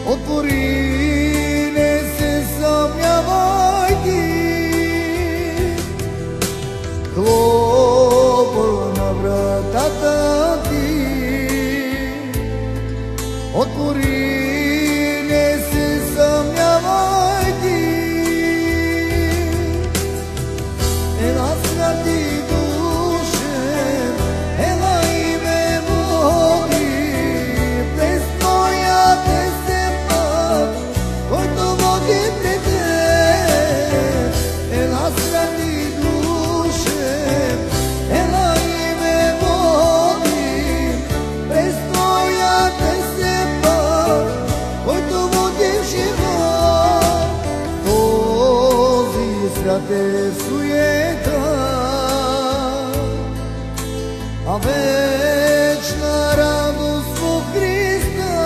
Отвори, не се съмнявай ти, хлопа на вратата ти. Отвори, не се съмнявай ти, ела святи душе, ела и ме води, през твоя тесен път, който води пред теб. Ела святи душе, ела и ме води, през твоя тесен път, който води в живот. Този свят е суета, а вечна радост в Христа.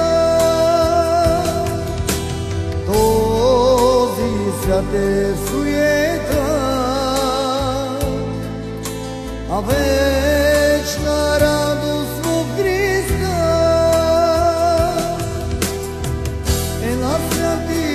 Този свят е суета, а вечна радост в Христа. Ела святи